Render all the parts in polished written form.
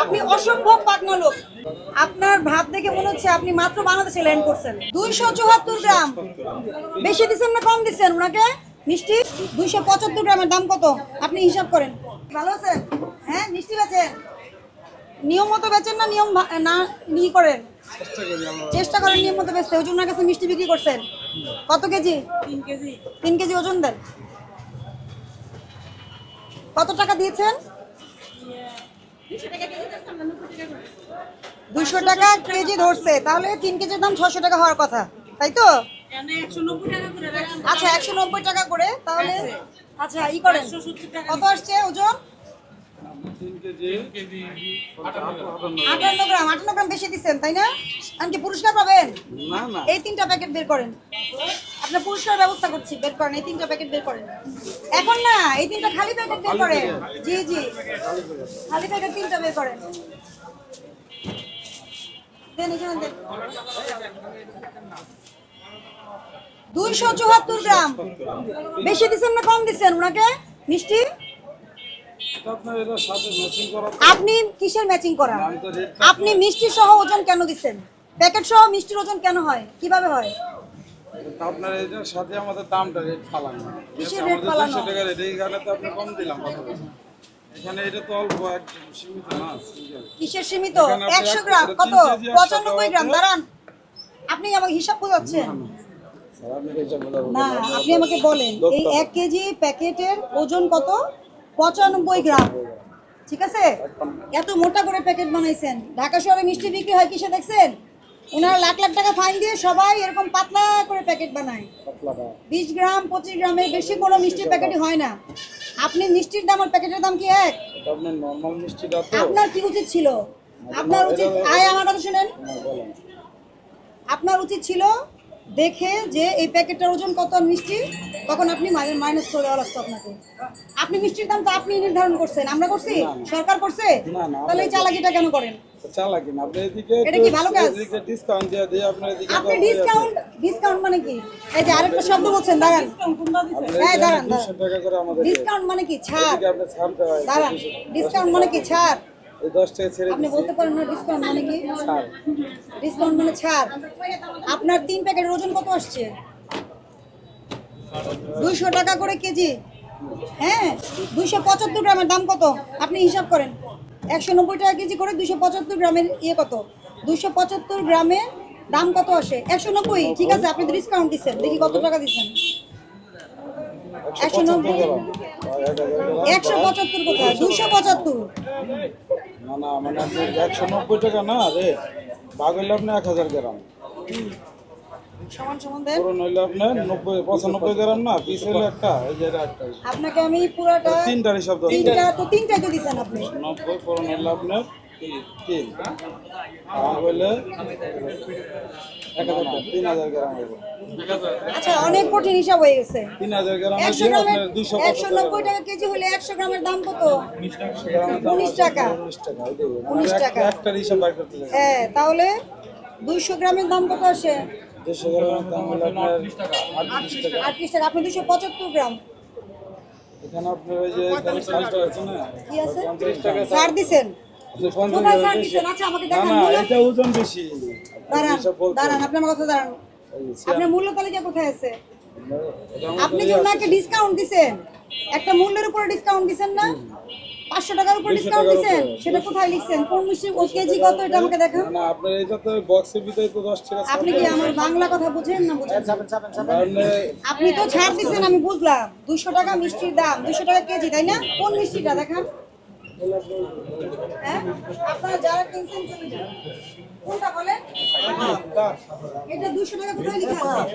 আপনি অসম্ভব পাকনা লোক। আপনার ভাব দেখে মনে হচ্ছে আপনি মাত্র বাংলাদেশে ল্যান্ড করছেন। 274 গ্রাম বেশি দিচ্ছেন না কম দিচ্ছেন ওনাকে? মিষ্টি 275 গ্রামের দাম কত আপনি হিসাব করেন। ভালো আছেন? হ্যাঁ, মিষ্টি বেচেন নিয়ম মতো বেচেন না নিয়ম না ই করেন? চেষ্টা করেন নিয়ম মতো বেচতে। ওই জন্য ওনার কাছে মিষ্টি বিক্রি করছেন। কত কেজি? 3 কেজি। 3 কেজি ওজন দেন। কত টাকা দিয়েছেন? 200 টাকা কেজি ধরছে, তাহলে 3 কেজির দাম 600 টাকা হওয়ার কথা, তাই তো? আচ্ছা 190 টাকা করে তাহলে। আচ্ছা ই করেন, কত আসছে ওজন? 58 গ্রাম। 58 গ্রাম বেশি দিচ্ছেন তাই না? এমনকি পুরস্কার পাবেন? এই 3টা প্যাকেট বের করেন, আপনার পুরস্কার ব্যবস্থা করছি। বের করেন, এই 3টা প্যাকেট বের করেন। এখন না, এই 3টা খালি প্যাকেট বের করেন। জি জি, খালি প্যাকেট 3টা বের করেন। দেন এখানে দেন। 274 গ্রাম বেশি দিচ্ছেন না কম দিচ্ছেন ওনাকে মিষ্টি? আপনি কিসের ম্যাচিং করা? আপনি মিষ্টি সহ ওজন কেন দিচ্ছেন? প্যাকেট সহ মিষ্টির ওজন কেন হয়, কিভাবে হয়? আপনার এটার সাথে আমাদের দামটা রেট ফালানো। কিসের রেট ফালানো? 200 টাকা রেট, এইখানে তো আপনি কম দিলাম কত বেশি। এখানে এটা তো অল্প একদম সীমিত না। কিসের সীমিত? 100 গ্রাম কত? 95 গ্রাম। দাঁড়ান, আপনি আমাকে হিসাব বোঝাচ্ছেন না, আপনি আমাকে বলেন এই 1 কেজি প্যাকেটের ওজন কত? 95 গ্রাম, ঠিক আছে? এত মোটা করে প্যাকেট বানাইছেন। ঢাকা শহরে মিষ্টি বিক্রি হয় কিসে দেখছেন? ওনারা লাখ লাখ টাকা ফাইন দিয়ে সবাই এরকম পাতলা করে প্যাকেট বানায়। 20 গ্রাম 25 গ্রামের বেশি কোনো মিষ্টির প্যাকেটই হয় না। আপনি মিষ্টির দাম আর প্যাকেটের দাম কি এক? আপনার নরমাল মিষ্টিটা তো আপনার কি উচিত ছিল? আপনার উচিত, আমার কথা শুনেন, আপনার উচিত ছিল দেখে যে এই প্যাকেটটার ওজন কত মিষ্টি, তখন আপনি মাইনাস করে দেওয়া লাগতো আপনাকে। আপনি মিষ্টির দাম তো আপনি নির্ধারণ করছেন, আমরা করছি? সরকার করছে? তাহলে এই চালাকিটা কেন করেন? চালাকি না, আপনি এদিকে এটা কি ভালো কাজ? এদিকে ডিসকাউন্ট দিয়ে দিয়ে আপনার এদিকে আপনি ডিসকাউন্ট মানে কি? এই যে আরেকটা শব্দ বলছেন, দাঁড়ান। এই দাঁড়ান, 200 টাকা করে আমাদের ডিসকাউন্ট মানে কি? ছাড়। এদিকে আপনি ছাড় দেওয়া হয়। দাঁড়ান, ডিসকাউন্ট মানে কি? ছাড়। এই 10 টাকা ছেড়ে আপনি দিচ্ছি। বলতে পারেন না ডিসকাউন্ট মানে কি? ছাড়। ডিসকাউন্ট মানে ছাড়। আপনার 3 প্যাকেটের ওজন কত আসছে? 200 টাকা করে কেজি। হ্যাঁ, 275 গ্রামের দাম কত আপনি হিসাব করেন। 190 টাকা কেজি করে 275 গ্রামের কত? 275 গ্রামের দাম কত আসে? 190। ঠিক আছে, আপনি ডিসকাউন্ট দিচ্ছেন, দেখি কত টাকা দিচ্ছেন। 190, 175 কোথায়? 275। না না, মানে আপনি 190 টাকা না রে, ভাগ হইলে আপনি 1000 গ্রাম, সমান সমান দেন। পুরো নইলে আপনার 95 গ্রাম না, পিস হইলে একটা, এই যে এটা একটা। আপনাকে আমি পুরোটা 3টার হিসাব ধরুন। 3টাই তো দিচ্ছেন আপনি। 90 পুরো নইলে আপনার 3 ভাগ হইলে 3000 গ্রাম হইব। আচ্ছা, অনেক কঠিন হিসাব হয়ে গেছে। 3000 গ্রাম 100 হইলে গ্রামের আপনার 250 190 টাকা কেজি হলে 100 গ্রামের দাম কত? 19 টাকা। 19 টাকা, এই দেখুন 19 টাকা। একটা হিসাব বাইর করতে যাবেন। হ্যাঁ, তাহলে 200 গ্রামের দাম কত আসে? 200 গ্রামের দাম হলো আপনার 38 টাকা। 38 টাকা। আপনি 275 গ্রাম। এখানে আপনার ওই যে এখানে সালটা আছে না, কি আছে? 35 টাকা ছাড় দিছেন? কোথায় ছাড় দিছেন? আচ্ছা আমাকে না দেখান। না, মূল্য এটা ওজন বেশি। দাঁড়ান, হিসাব বলতে দাঁড়ান, আপনি আমার কথা দাঁড়ান। আপনার মূল্য তালিকা কোথায় আছে? এটা আপনি যে ওনাকে ডিসকাউন্ট দিছেন, একটা মূল্যের উপরে ডিসকাউন্ট দিছেন না? 500 টাকার উপর 200 ডিসকাউন্ট টাকার দিছেন, উপরে। সেটা কোথায় লিখছেন? কোন মিষ্টি ও কেজি কত এটা আমাকে দেখান। না না, আপনার এটা তো বক্সের ভিতরে তো 10 টাকা ছাড় আপনি কি আমার বাংলা কথা বুঝেন না বুঝেন? মানে আপনি তো ছাড় দিচ্ছেন, আমি বুঝলাম। 200 টাকা মিষ্টির দাম, 200 টাকা কেজি, তাই না? কোন মিষ্টিটা দেখান। হ্যাঁ, আপনারা যারা কিনছেন চলে যান। কোনটা বলেন? এটা 200 টাকা কোথায় লেখা আছে?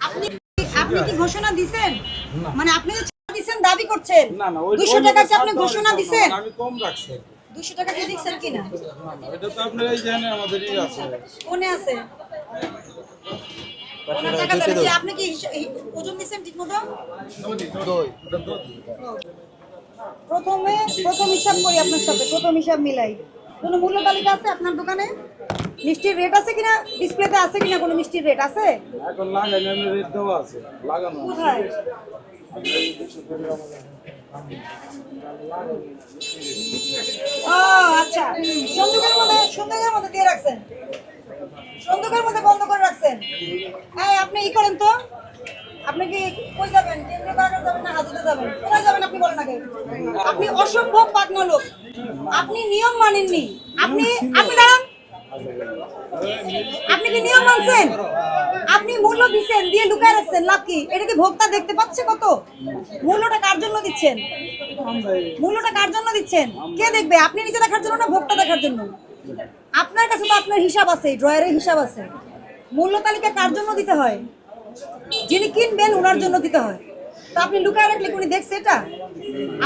আপনি আপনি কি ঘোষণা দিবেন? মানে আপনি যে ছাড় দিবেন দাবি করছেন। না না, ওই 200 টাকা কি আপনি ঘোষণা দিবেন? আমি কম রাখছি। 200 টাকা কি দিচ্ছেন কিনা? না না, এটা তো আপনার এই জানেন আমাদেরই আছে। কোনে আছে? ওনার টাকা দেন কি? আপনি কি ওজন দিচ্ছেন ঠিক মতো? প্রথম হিসাব করি আপনার সাথে, প্রথম হিসাব মিলাই। কোনো মূল্য তালিকা আছে আপনার দোকানে? মিষ্টির রেট আছে কিনা? ডিসপ্লেতে আছে কিনা কোনো মিষ্টির রেট আছে? এখন লাগাইলে আমি রেট দেওয়া আছে, লাগানো আছে। কোথায়? ও আচ্ছা, বন্দুকের মধ্যে বন্ধ করে রাখছেন। এই আপনি ই করেন তো, আপনি কি কই যাবেন? কেন্দ্রীয় কারাগার যাবেন না হাজতে যাবেন? কোথায় যাবেন আপনি বলেন আগে। আপনি অসম্ভব পাগনা লোক। আপনি নিয়ম মানেননি। আপনি আপনি দাঁড়ান। আপনি কি নিয়ম মানছেন? আপনি মূল্য দিচ্ছেন, দিয়ে লুকায় রাখছেন, লাভ কি? এটা কি ভোক্তা দেখতে পাচ্ছে কত? মূল্যটা কার জন্য দিচ্ছেন? মূল্যটা কার জন্য দিচ্ছেন? কে দেখবে? আপনি নিজে দেখার জন্য না ভোক্তা দেখার জন্য? আপনার কাছে তো আপনার হিসাব আছে, ড্রয়ারের হিসাব আছে। মূল্য তালিকা কার জন্য দিতে হয়? যিনি কিনবেন ওনার জন্য দিতে হয়। তো আপনি লুকায় রাখলে উনি দেখছে এটা?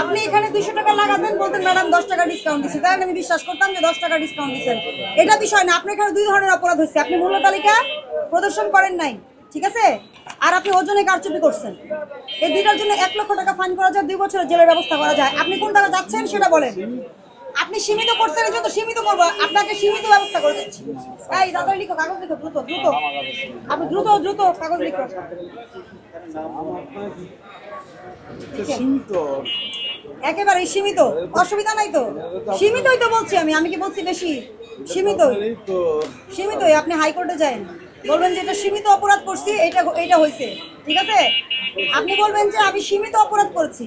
আপনি এখানে 200 টাকা লাগাতেন, বলতেন ম্যাডাম 10 টাকা ডিসকাউন্ট দিচ্ছি, তাহলে আমি বিশ্বাস করতাম যে 10 টাকা ডিসকাউন্ট দিচ্ছেন। এটা বিষয় না। আপনার এখানে দুই ধরনের অপরাধ হচ্ছে। আপনি মূল্য তালিকা প্রদর্শন করেন নাই, ঠিক আছে, আর আপনি ওজনে কারচুপি করছেন। এই দুইটার জন্য 1 লক্ষ টাকা ফাইন করা যায়, 2 বছরের জেলের ব্যবস্থা করা যায়। আপনি কোন টাকা যাচ্ছেন সেটা বলেন। আপনি সীমিত করছেন, এই জন্য সীমিত করবো, আপনাকে সীমিত ব্যবস্থা করে দিচ্ছি। এই দাদা লিখো, কাগজ লিখো, দ্রুত দ্রুত। আপনি দ্রুত দ্রুত কাগজ লিখো। সীমিত একেবারে সীমিত, অসুবিধা নাই তো। সীমিতই তো বলছি আমি কি বলছি বেশি? সীমিত, তো সীমিতই। আপনি হাইকোর্টে যান, বলবেন যে এটা সীমিত অপরাধ করছি, এটা হয়েছে, ঠিক আছে। আপনি বলবেন যে আমি সীমিত অপরাধ করেছি,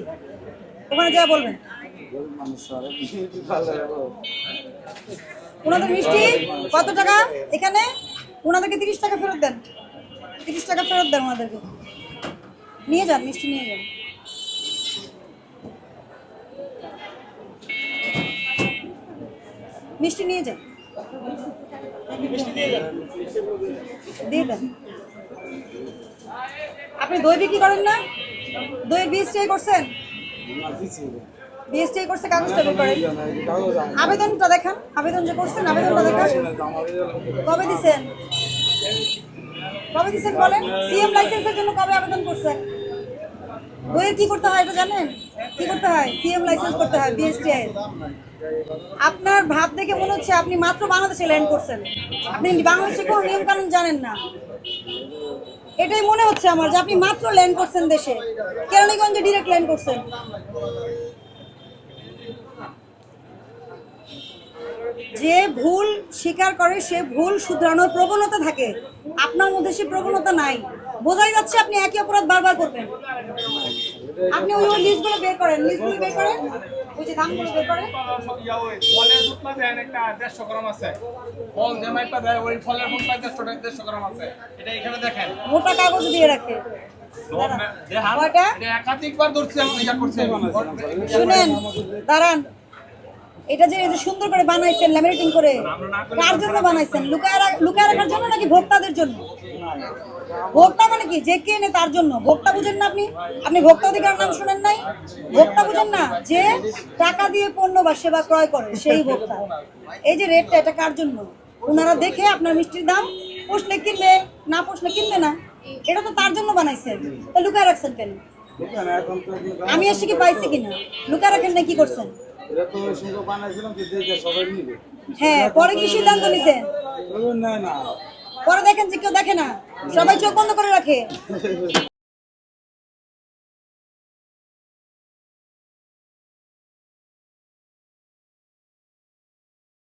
ওখানে যা বলবেন। মানুষ আর ভালো ওনাদের মিষ্টি কত টাকা? এখানে ওনাদেরকে 30 টাকা ফেরত দেন, 30 টাকা ফেরত দেন ওনাদেরকে। নিয়ে যান, মিষ্টি নিয়ে যান। মিষ্টি নিয়ে যান, দিয়ে দেন। আপনি দই বিক্রি করেন না? দইয়ের বিএসটিআই করছেন? বিএসটিআই করছে, কাগজটা বের করেন। আবেদনটা দেখান, আবেদন যে করছেন আবেদনটা দেখান। কবে দিছেন? কবে দিছেন বলেন? সিএম লাইসেন্সের জন্য কবে আবেদন করছেন? দইয়ের কি করতে হয় এটা জানেন? কি করতে হয়? সিএম লাইসেন্স করতে হয় বিএসটিআই। আপনার ভাব দেখে মনে হচ্ছে আপনি মাত্র বাংলাদেশে ল্যান্ড করছেন, আপনি বাংলাদেশে কোনো নিয়ম কানুন জানেন না। এটাই মনে হচ্ছে আমার যে আপনি মাত্র ল্যান্ড করছেন দেশে, কেরানীগঞ্জে ডিরেক্ট ল্যান্ড করছেন। যে ভুল স্বীকার করে সে ভুল শুধরানোর প্রবণতা থাকে, আপনার মধ্যে সে প্রবণতা নাই। বোঝাই যাচ্ছে আপনি একই অপরাধ বারবার করবেন। আপনি ওই লিস্টগুলো বের করেন, লিস্টগুলো বের করেন, ওই যে দামগুলো বের করেন। ফলের দুধটা দেন একটা 150 গ্রাম আছে, ফল যে মাইপা দেয় ওই ফলের দুধটা 150 গ্রাম আছে। এটা এখানে দেখেন, মোটা কাগজ দিয়ে রাখে। কয়টা? এটা একাধিকবার ধরছি আমি, এটা করছি শুনেন, দাঁড়ান। এটা যে এই যে সুন্দর করে বানাইছেন ল্যামিনেটিং করে, কার জন্য বানাইছেন? লুকায় রাখার জন্য নাকি ভোক্তাদের জন্য? ভোক্তা মানে কি? যে কেনে তার জন্য। ভোক্তা বুঝেন না আপনি? আপনি ভোক্তা অধিকার নাম শুনেন নাই? ভোক্তা বুঝেন না? যে টাকা দিয়ে পণ্য বা সেবা ক্রয় করে সেই ভোক্তা। এই যে রেটটা, এটা কার জন্য? ওনারা দেখে আপনার মিষ্টির দাম পুষলে কিনবে, না পুষলে কিনবে না। এটা তো তার জন্য বানাইছেন, তা লুকায় রাখছেন কেন? এখন তো আমি এসে কি পাইছি কিনা? লুকায় রাখেন না, কি করছেন? এটা তো ওই সঙ্গে বানাইছিলাম যে দেখে সবাই নিবে। হ্যাঁ, পরে কি সিদ্ধান্ত নিছেন? না না পরে দেখেন যে কেউ দেখে না, সবাই চোখ বন্ধ করে রাখে।